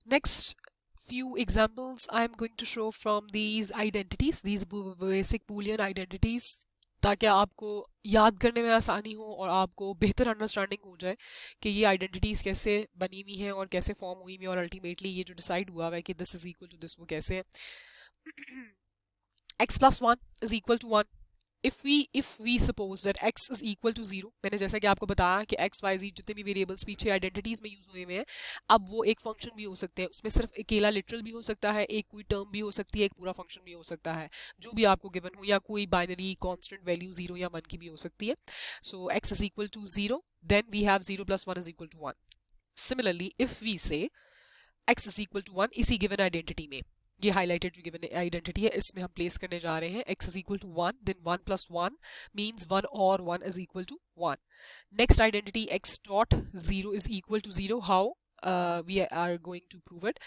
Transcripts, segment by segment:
Next few examples I am going to show from these identities, these basic Boolean identities, ताकि आपको याद करने में आसानी हो और आपको बेहतर अंडरस्टैंडिंग हो जाए कि ये आइडेंटिटीज कैसे बनी हुई हैं और कैसे फॉर्म हुई हुई हैं और अल्टीमेटली ये जो डिसाइड हुआ है कि this is equal to this वो कैसे है। x+1 is equal to 1. if we suppose that x is equal to 0, मैंने जैसा कि आपको बताया कि x y z जितने भी वेरिएबल्स पीछे आइडेंटिटीज में यूज हुए हुए हैं, अब वो एक फंक्शन भी हो सकते हैं, उसमें सिर्फ अकेला लिटरल भी हो सकता है, एक कोई टर्म भी हो सकती है, एक पूरा फंक्शन भी हो सकता है, जो भी आपको गिवन हो, या कोई बाइनरी कांस्टेंट वैल्यू 0 या 1 की भी हो सकती है. सो x is equal to 0, then we have 0 plus 1 is equal to 1. Similarly, if we say x is equal to 1 इसी गिवन आइडेंटिटी में, ये हाईलाइटेड जो गिवन आइडेंटिटी है इसमें हम प्लेस करने जा रहे हैं x is equal to 1, then 1 plus 1 means 1 or 1 is equal to 1. Next identity, x dot 0 is equal to 0. How we are going to prove it?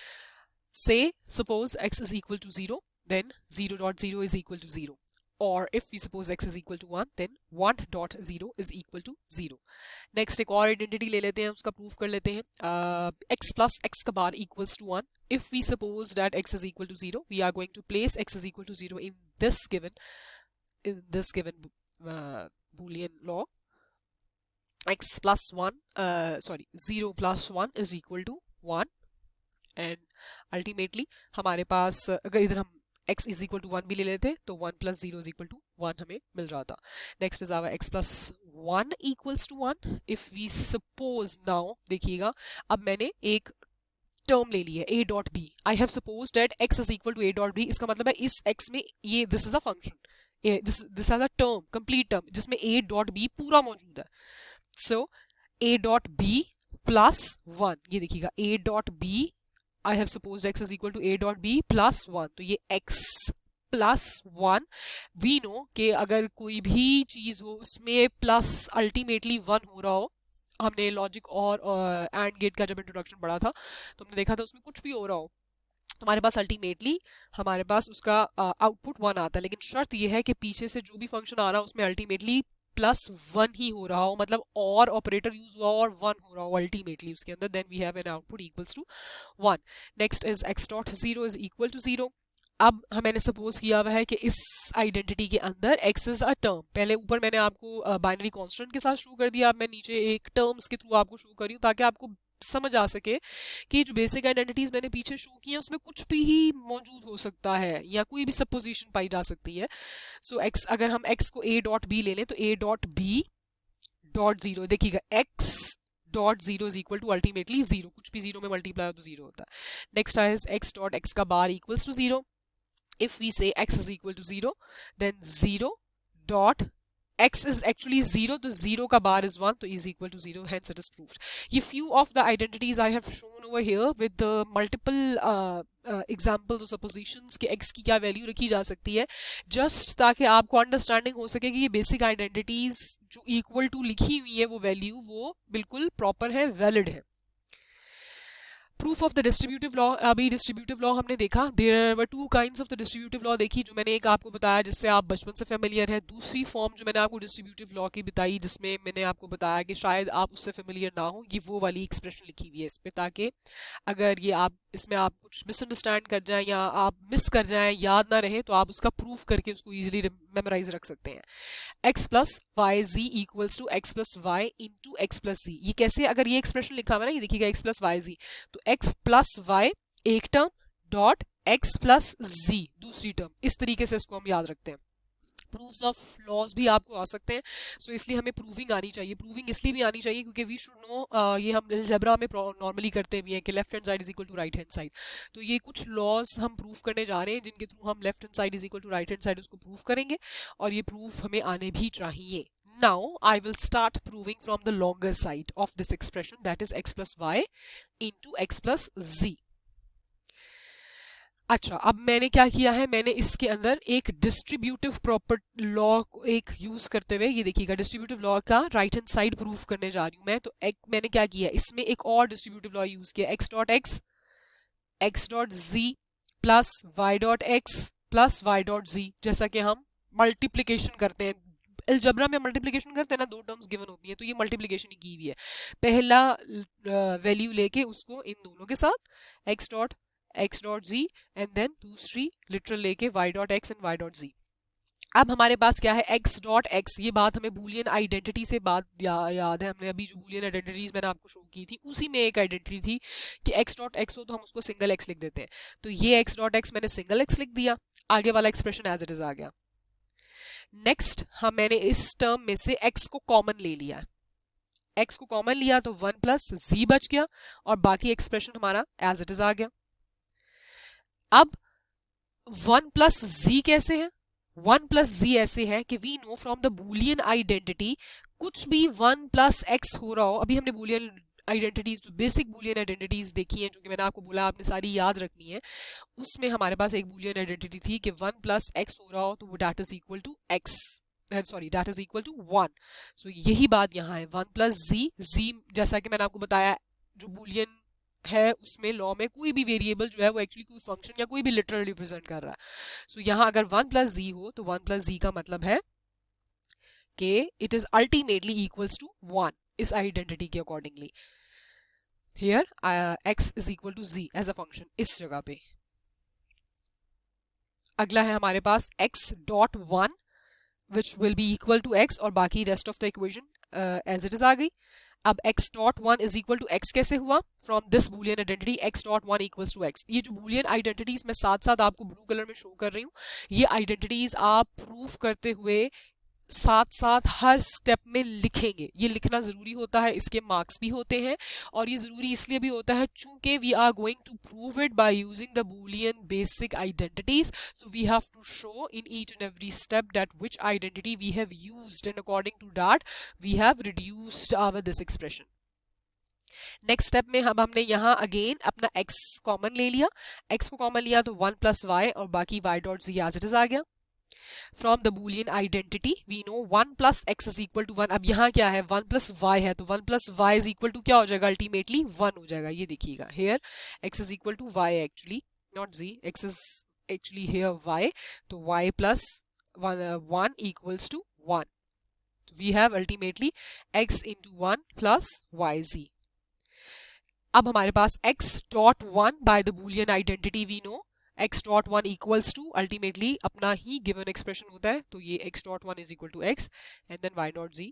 Say suppose x is equal to 0, then 0 dot 0 is equal to 0. Or if we suppose x is equal to 1, then 1 dot 0 is equal to 0. Next एक और identity ले लेते हैं, उसका proof कर लेते हैं. x plus x का bar equals to 1. If we suppose that x is equal to 0, we are going to place x is equal to 0 in this given boolean law. x plus 1 0 plus 1 is equal to 1, and ultimately हमारे पास अगर इधर हम x is equal to 1 भी ले लेते तो 1 plus 0 is equal to 1 हमें मिल रहा था. Next is our x plus 1 equals to 1. If we suppose now देखिएगा, अब मैंने एक टर्म ले ली है a dot b. I have suppose that x is equal to a dot b. इसका मतलब है इस x में ये this is a function, this is a term, complete term जिसमें a डॉट बी पूरा मौजूद है. So a dot b plus 1, ये देखिएगा a dot b, I have supposed x is equal to a dot b plus 1. तो ये x plus 1, we know कि अगर कोई भी चीज हो उसमें प्लस अल्टीमेटली 1 हो रहा हो, हमने लॉजिक और एंड गेट का जब इंट्रोडक्शन पढ़ा था तो हमने देखा था उसमें कुछ भी हो रहा हो हमारे पास अल्टीमेटली हमारे पास उसका आउटपुट 1 आता है. लेकिन शर्त यह है कि पीछे से जो भी फंक्शन आ रहा है उसमें अल्टीमेटली प्लस 1 ही हो रहा हो, मतलब और ऑपरेटर यूज हुआ और 1 हो रहा हो अल्टीमेटली उसके अंदर, then we have an output equals to 1. Next is x dot 0 is equal to 0. अब मैंने सपोज किया हुआ है कि इस आइडेंटिटी के अंदर x इज अ टर्म. पहले ऊपर मैंने आपको बाइनरी कांस्टेंट के साथ शो कर दिया, अब मैं नीचे एक टर्म्स के थ्रू आपको शो कर रही हूँ ताकि आपको समझ आ सके कि जो बेसिक आइडेंटिटीज मैंने पीछे शो की है उसमें कुछ भी ही मौजूद हो सकता है या कोई भी सपोजिशन पाई जा सकती है. सो x, अगर हम x को a डॉट बी ले लें तो a डॉट बी डॉट 0, देखिएगा x dot 0 is equal to ultimately 0, कुछ भी 0 में मल्टीप्लाई हो तो 0 होता है. नेक्स्ट है x डॉट x का bar equals to 0. if we say x is equal to 0, then 0 dot x is actually 0, तो 0 का bar is 1, तो is equal to 0, hence it is proved. ये few of the identities I have shown over here with the multiple examples or suppositions कि x की क्या value रखी जा सकती है, just ताकि आपको अंडरस्टैंडिंग हो सके कि ये बेसिक आइडेंटिटीज जो इक्वल टू लिखी हुई है वो वैल्यू वो बिल्कुल प्रॉपर है, वैलिड है. Proof of the distributive law, अभी डिस्ट्रीब्यूटिव लॉ हमने देखा, there were two kinds of the distributive law देखी, जो मैंने एक आपको बताया जिससे आप बचपन से फेमिलियर है. दूसरी फॉर्म जो मैंने आपको डिस्ट्रीब्यूटिव लॉ की बताई जिसमें मैंने आपको बताया कि शायद आप उससे फेमिलियर ना हो, ये वो वाली एक्सप्रेशन लिखी हुई है इस पर, ताकि अगर ये आप इसमें आप कुछ मिसअंडरस्टैंड कर जाएं या आप मिस कर जाएं, याद ना रहे, तो आप उसका प्रूफ करके उसको ईजिली मेमोराइज रख सकते हैं. x plus y z equals to x plus y into x plus z. ये कैसे, अगर ये एक्सप्रेशन लिखा हुआ है ना, ये देखिएगा x प्लस वाई जी, तो x प्लस वाई एक टर्म डॉट x प्लस जी दूसरी टर्म, इस तरीके से इसको हम याद रखते हैं. प्रूफ्स ऑफ लॉज भी आपको आ सकते हैं, सो इसलिए हमें प्रूविंग आनी चाहिए. प्रूविंग इसलिए भी आनी चाहिए क्योंकि वी शुड नो, ये हम अलजेब्रा में नॉर्मली करते भी हैं कि left hand side is equal to right hand side. तो ये कुछ लॉज हम प्रूव करने जा रहे हैं जिनके थ्रू हम left hand side is equal to right hand side उसको प्रूव करेंगे, और ये प्रूफ हमें आने भी चाहिए. Now I will start proving from the longer side of this expression, that is x plus y into x plus z. अच्छा, अब मैंने क्या किया है, मैंने इसके अंदर एक डिस्ट्रीब्यूटिव प्रॉपर लॉ एक यूज करते हुए, ये देखिएगा डिस्ट्रीब्यूटिव लॉ का राइट हैंड साइड प्रूफ करने जा रही हूं मैं. तो मैंने क्या किया, इसमें एक और डिस्ट्रीब्यूटिव लॉ यूज किया, x dot z plus y dot x plus y dot z. जैसा कि हम मल्टीप्लीकेशन करते हैं, अलजबरा में मल्टीप्लिकेशन करते हैं ना, दो टर्म्स गिवन होती हैं, तो ये मल्टीप्लिकेशन ही की हुई है, पहला वैल्यू लेके उसको इन दोनों के साथ x dot z and then दूसरी लिटरल लेके y dot x and y dot z। अब हमारे पास क्या है x डॉट x, ये बात हमें बूलियन आइडेंटिटी से बात याद है, हमने अभी जो बूलियन आइडेंटिटीज मैंने आपको शो की थी उसी में एक आइडेंटिटी थी कि x डॉट x हो तो हम उसको सिंगल x लिख देते हैं, तो ये x डॉट x मैंने सिंगल x लिख दिया, आगे वाला एक्सप्रेशन एज इट इज आ गया। नेक्स्ट मैंने इस टर्म में से x को कॉमन ले लिया, x को कॉमन लिया तो 1 प्लस z बच गया और बाकी एक्सप्रेशन हमारा एज इट इज आ गया। अब 1 प्लस z कैसे है, 1 प्लस z ऐसे है कि we know from the Boolean identity कुछ भी 1 प्लस x हो रहा हो, अभी हमने बूलियन आइडेंटिटीज, जो बेसिक बूलियन आइडेंटिटीज देखी हैं, जो कि मैंने आपको बोला आपने सारी याद रखनी है, उसमें हमारे पास एक बूलियन आइडेंटिटी थी कि 1 प्लस x हो रहा हो तो वो that is equal to x, sorry that is equal to 1। So यही बात यहाँ है, 1 प्लस z जैसा कि मैंने आपको बताया जो बूलियन है उसमें लॉ में कोई भी वेरिएबल जो है वो एक्चुअली कोई फंक्शन या कोई भी लिटरल रिप्रेजेंट कर रहा है। सो यहाँ अगर 1 प्लस z हो तो 1 प्लस z का मतलब है कि it is ultimately equals to 1 इस आइडेंटिटी के accordingly. Here x is equal to z as a function इस जगह पे। अगला है हमारे पास x dot 1 which will be equal to x और बाकी rest of the equation as it is आ गई। अब x dot 1 is equal to x कैसे हुआ, from this Boolean identity x dot 1 equals to x। ये जो बूलियन आइडेंटिटीज मैं साथ साथ आपको ब्लू कलर में शो कर रही हूँ, ये आइडेंटिटीज आप प्रूफ करते हुए साथ साथ हर स्टेप में लिखेंगे, ये लिखना जरूरी होता है, इसके मार्क्स भी होते हैं और ये जरूरी इसलिए भी होता है चूंकि we are going to prove it by using the Boolean basic identities, so we have to show in each and every step that which identity we have used and according to that we have reduced our this expression. Next step में हमने यहाँ again अपना x common ले लिया, x को common लिया तो 1 plus y और बाकी y dot z as it is आ गया। From the Boolean identity we know 1 plus x is equal to 1। अब यहाँ क्या है 1 प्लस y है तो 1 plus y is equal to क्या हो जाएगा, अल्टीमेटली 1 हो जाएगा। ये देखिएगा here x is equal to y actually not z, x is actually here y, तो y plus 1 equals to 1, we have ultimately x into 1 plus yz। अब हमारे पास x dot 1 by the Boolean identity we know x dot 1 equals to ultimately अपना ही given expression होता है, तो ये x dot 1 is equal to x and then y dot z,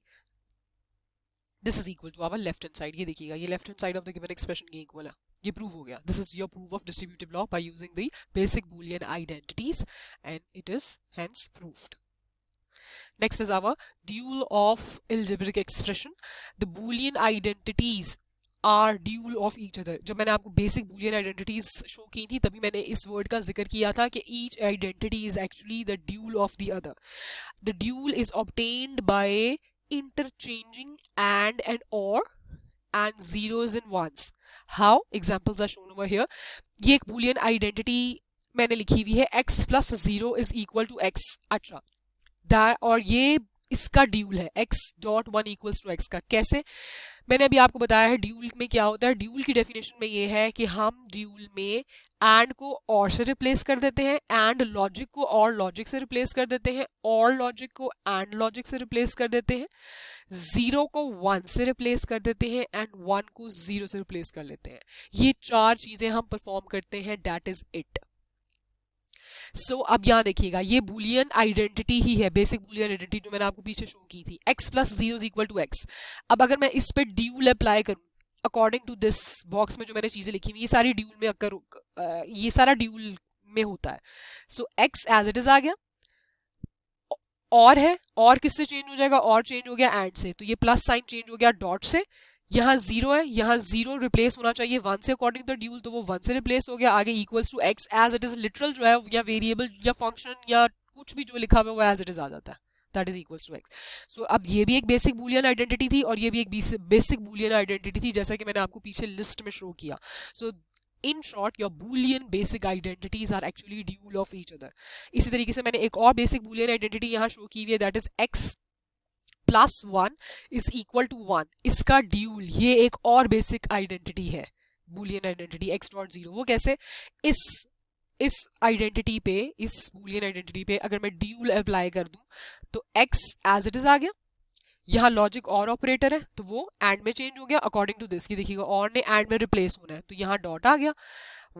this is equal to our left hand side. ये देखिएगा ये left hand side of the given expression के इक्वल है, ये प्रूव हो गया। This is your proof of distributive law by using the basic Boolean identities and it is hence proved. Next is our dual of algebraic expression. The Boolean identities are dual of each other. जब मैंने आपको basic Boolean identities show की थी तभी मैंने इस word का जिक्र किया था कि each identity is actually the dual of the other. The dual is obtained by interchanging and or and zeros and ones. How? Examples are shown over here. ये एक बूलियन आइडेंटिटी मैंने लिखी हुई है x plus 0 is equal to x। अच्छा और ये इसका ड्यूल है x dot 1 equals to x का। कैसे, मैंने अभी आपको बताया है ड्यूल में क्या होता है। ड्यूल की डेफिनेशन में ये है कि हम ड्यूल में एंड को और से रिप्लेस कर देते हैं, एंड लॉजिक को और लॉजिक से रिप्लेस कर देते हैं, और लॉजिक को एंड लॉजिक से रिप्लेस कर देते हैं, जीरो को 1 से रिप्लेस कर देते हैं एंड 1 को 0 से रिप्लेस कर लेते हैं। ये चार चीजें हम परफॉर्म करते हैं, दैट इज इट। सो अब यहाँ देखिएगा ये बूलियन आइडेंटिटी ही है, बेसिक बूलियन आइडेंटिटी जो मैंने आपको पीछे शो की थी, x plus 0 is equal to x। अब अगर मैं इस पे ड्यूल अप्लाई करूं अकॉर्डिंग टू दिस बॉक्स में जो मैंने चीजें लिखी हुई ये सारी ड्यूल में ये सारा ड्यूल में होता है। सो x एज इट इज आ गया, और है, और किससे चेंज हो जाएगा, और चेंज हो गया एंड से, तो ये प्लस साइन चेंज हो गया डॉट से। यहाँ 0 है, यहाँ 0 रिप्लेस होना चाहिए 1 से अकॉर्डिंग टू ड्यूल, तो वो 1 से रिप्लेस हो गया। आगे equals to x as it is literal जो है या वेरिएबल या फंक्शन या कुछ भी जो लिखा हुआ है वो एज इट इज आ जाता है, that is equals to x। So अब ये भी एक बेसिक बूलियन आइडेंटिटी थी और ये भी एक बेसिक बूलियन आइडेंटिटी थी, जैसा कि मैंने आपको पीछे लिस्ट में शो किया। So in short your Boolean basic identities are actually dual of each other. इसी तरीके से मैंने एक और बेसिक बूलियन आइडेंटिटी यहाँ शो की हुई है, that is x plus 1 is equal to 1। इसका ड्यूल ये एक और बेसिक आइडेंटिटी है, बूलियन आइडेंटिटी x डॉट 0। वो कैसे, इस इस आइडेंटिटी पे, इस बूलियन आइडेंटिटी पे अगर मैं ड्यूल अप्लाई कर दूं तो x एज इट इज आ गया, यहाँ लॉजिक और ऑपरेटर है तो वो एंड में चेंज हो गया अकॉर्डिंग टू दिस की, देखिएगा और ने एंड में रिप्लेस होना है तो यहाँ डॉट आ गया।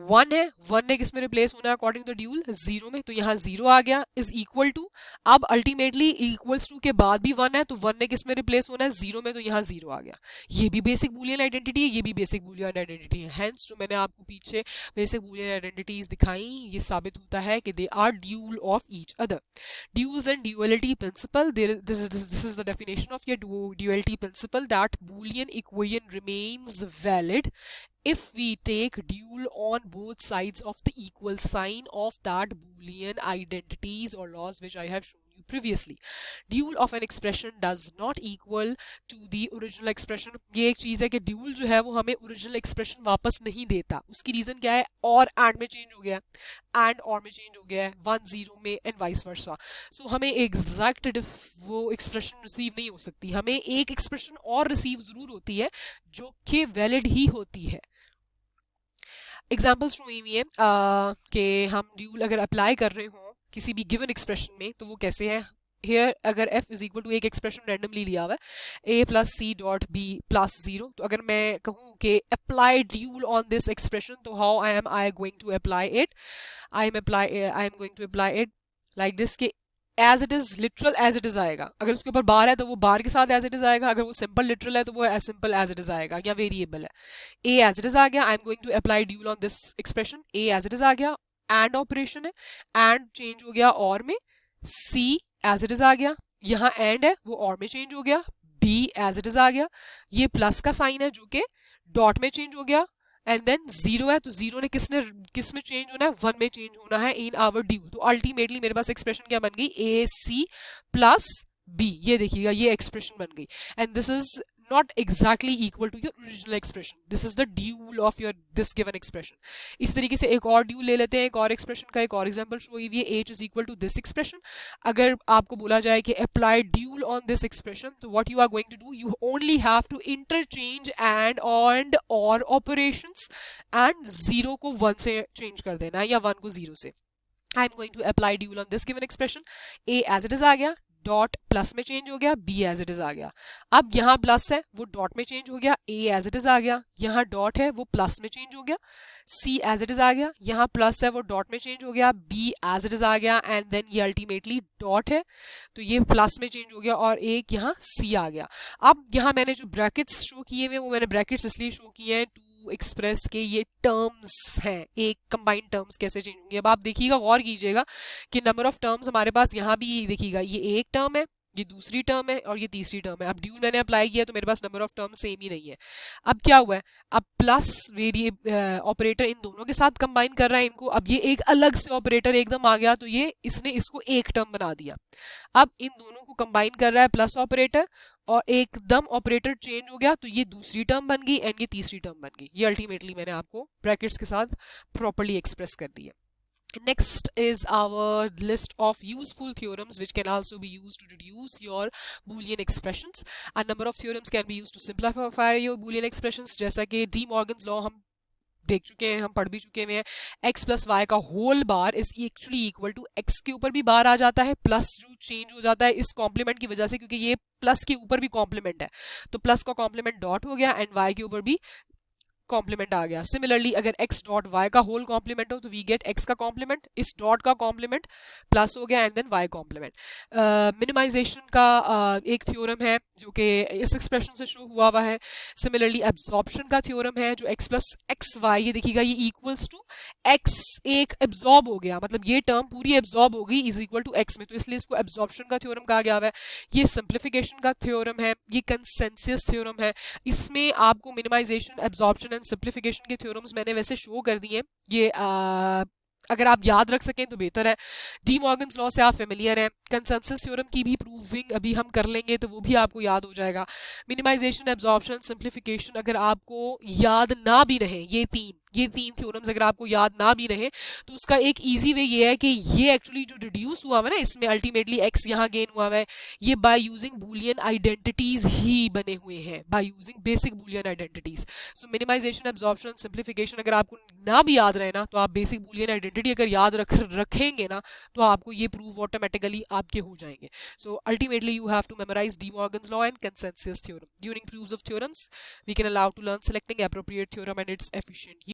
1 है, 1 ने किस में रिप्लेस होना है अकॉर्डिंग टू ड्यूल, 0 में, तो यहाँ 0 आ गया, इज इक्वल टू, अब अल्टीमेटली इक्वल्स टू के बाद भी 1 है तो 1 ने किस में रिप्लेस होना है, 0 में, तो यहाँ 0 आ गया। ये भी बेसिक बूलियन आइडेंटिटी है, ये भी बेसिक बूलियन आइडेंटिटी है। हेंस जो मैंने आपको पीछे बेसिक बूलियन आइडेंटिटीज दिखाई, ये साबित होता है कि they are dual of each other. Duals and duality principle, this is the definition of your duality principle, that Boolean equation remains valid if we take dual on both sides of the equal sign of that Boolean identities or laws which I have shown you previously. Dual of an expression does not equal to the original expression. ये एक चीज है कि dual जो है वो हमें original expression वापस नहीं देता। उसकी रीजन क्या है, और and में चेंज हो गया है, and और में चेंज हो गया है, 1 0 में एंड वाइस वर्सा। सो हमें एग्जैक्ट वो एक्सप्रेशन रिसीव नहीं हो सकती, हमें एक एक्सप्रेशन और रिसीव जरूर होती है जो कि वैलिड ही होती है। एग्जाम्पल्स हुई हुई है कि हम ड्यूल अगर अप्लाई कर रहे हो किसी भी गिवन एक्सप्रेशन में तो वो कैसे है। हेयर अगर f इज इक्वल टू एक एक्सप्रेशन रैंडमली लिया हुआ है a plus c dot b plus 0, तो अगर मैं कहूँ कि apply dual on this expression तो how I going to apply it, I am going to apply it like this के as it is, literal as it is आएगा। अगर उसके ऊपर बार है तो वो बार के साथ एज इट इज आएगा, अगर वो सिंपल लिटरल है तो वो as simple as it is आएगा, या वेरिएबल है। ए एज इट इज आ गया, I am going to apply dual on this expression, a as it is आ गया, एंड ऑपरेशन है, एंड चेंज हो गया और में, सी एज इट इज आ गया, यहाँ एंड है वो और में चेंज हो गया, बी एज इट इज आ गया, ये प्लस का साइन है जो कि डॉट में चेंज हो गया, एंड देन 0 है तो 0 ने किस में चेंज होना है, 1 में चेंज होना है इन आवर ड्यूल। तो अल्टीमेटली मेरे पास एक्सप्रेशन क्या बन गई, ए सी प्लस बी, ये देखिएगा ये एक्सप्रेशन बन गई, and this is not exactly equal to your original expression. This is the dual of your this given expression. इस तरीके से एक और dual ले लेते हैं, एक और expression का एक और example show हुई है, h is equal to this expression. अगर आपको बोला जाए कि apply dual on this expression, तो what you are going to do, you only have to interchange and or operations and 0 को 1 से change कर देना या 1 को 0 से। I am going to apply dual on this given expression. a as it is आ गया, dot plus में change हो गया, बी एज इट इज आ गया, अब यहाँ प्लस है वो डॉट में चेंज हो गया, ए एज इट इज आ गया, यहाँ डॉट है वो प्लस में चेंज हो गया, सी एज इट इज आ गया, यहाँ प्लस है वो डॉट में चेंज हो गया, बी एज इट इज आ गया, एंड देन ये अल्टीमेटली डॉट है तो ये प्लस में चेंज हो गया, और एक यहाँ सी आ गया। अब यहाँ मैंने जो ब्रैकेट्स शो किए हुए वो मैंने ब्रैकेट्स इसलिए शो किए हैं टू एक्सप्रेस के ये टर्म्स हैं, एक कंबाइंड टर्म्स कैसे चेंज होंगे। अब आप देखिएगा, गौर कीजिएगा कि नंबर ऑफ टर्म्स हमारे पास यहाँ भी देखिएगा, ये एक टर्म है, ये दूसरी टर्म है और ये तीसरी टर्म है। अब ड्यूल मैंने अप्लाई किया तो मेरे पास नंबर ऑफ टर्म सेम ही नहीं है। अब क्या हुआ है, अब प्लस ऑपरेटर इन दोनों के साथ कंबाइन कर रहा है इनको, अब ये एक अलग से ऑपरेटर एकदम आ गया तो ये इसने इसको एक टर्म बना दिया। अब इन दोनों को कंबाइन कर रहा है प्लस ऑपरेटर, और एकदम ऑपरेटर चेंज हो गया तो ये दूसरी टर्म बन गई एंड ये तीसरी टर्म बन गई। ये अल्टीमेटली मैंने आपको ब्रैकेट्स के साथ प्रॉपर्ली एक्सप्रेस कर दिया। Next is our list of useful theorems which can also be used to deduce your Boolean expressions. A number of theorems can be used to simplify your Boolean expressions, जैसा कि De Morgan's law हम देख चुके हैं, हम पढ़ भी चुके हुए हैं। x प्लस वाई का whole bar is actually equal to x के ऊपर भी बार आ जाता है, प्लस जो चेंज हो जाता है इस कॉम्प्लीमेंट की वजह से, क्योंकि ये प्लस के ऊपर भी कॉम्प्लीमेंट है तो प्लस का कॉम्प्लीमेंट डॉट हो गया एंड y के ऊपर भी कॉम्प्लीमेंट आ गया। सिमिलरली अगर x डॉट y का होल कॉम्प्लीमेंट हो तो वी गेट x का कॉम्प्लीमेंट, इस डॉट का कॉम्प्लीमेंट प्लस हो गया and then y complement. Minimization का एक थ्योरम है जो कि इस एक्सप्रेशन से शो हुआ है। सिमिलरली एब्जॉर्प्शन का थ्योरम है जो x प्लस एक्स वाई, ये देखिएगा ये इक्वल्स टू x एक एब्जॉर्ब हो गया, मतलब ये टर्म पूरी एब्जॉर्ब हो गई इज इक्वल टू x में, तो इसलिए इसको एब्जॉर्प्शन का थ्योरम कहा गया है। ये सिंप्लीफिकेशन का थ्योरम है, ये कंसेंसस थ्योरम है। इसमें आपको मिनिमाइजेशन, एब्जॉर्प्शन सिंप्लीफिकेशन के थ्योरम्स मैंने वैसे शो कर दिए। ये अगर आप याद रख सकें तो बेहतर है। डी मॉर्गन्स लॉ से आप फेमिलियर हैं। कंसेंसस थ्योरम की भी प्रूविंग अभी हम कर लेंगे तो वो भी आपको याद हो जाएगा। मिनिमाइजेशन, एब्जॉर्प्शन, सिंप्लीफिकेशन अगर आपको याद ना भी रहे ये तीन ये 3 थ्योरम्स अगर आपको याद ना भी रहे तो उसका एक इजी वे ये है कि ये एक्चुअली जो रिड्यूस हुआ हुआ है ना, इसमें अल्टीमेटली एक्स यहाँ गेन हुआ हुआ है, ये बाय यूजिंग बूलियन आइडेंटिटीज ही बने हुए हैं, by using basic Boolean identities. So minimization, absorption, simplification अगर आपको ना भी याद रहे ना, तो आप बेसिक बूलियन आइडेंटिटी अगर याद रखेंगे ना, तो आपको ये प्रूव ऑटोमेटिकली आपके हो जाएंगे। So ultimately you have to memorize De Morgan's law and consensus theorem. During proofs of theorems we can allow to learn selecting appropriate theorem and its efficient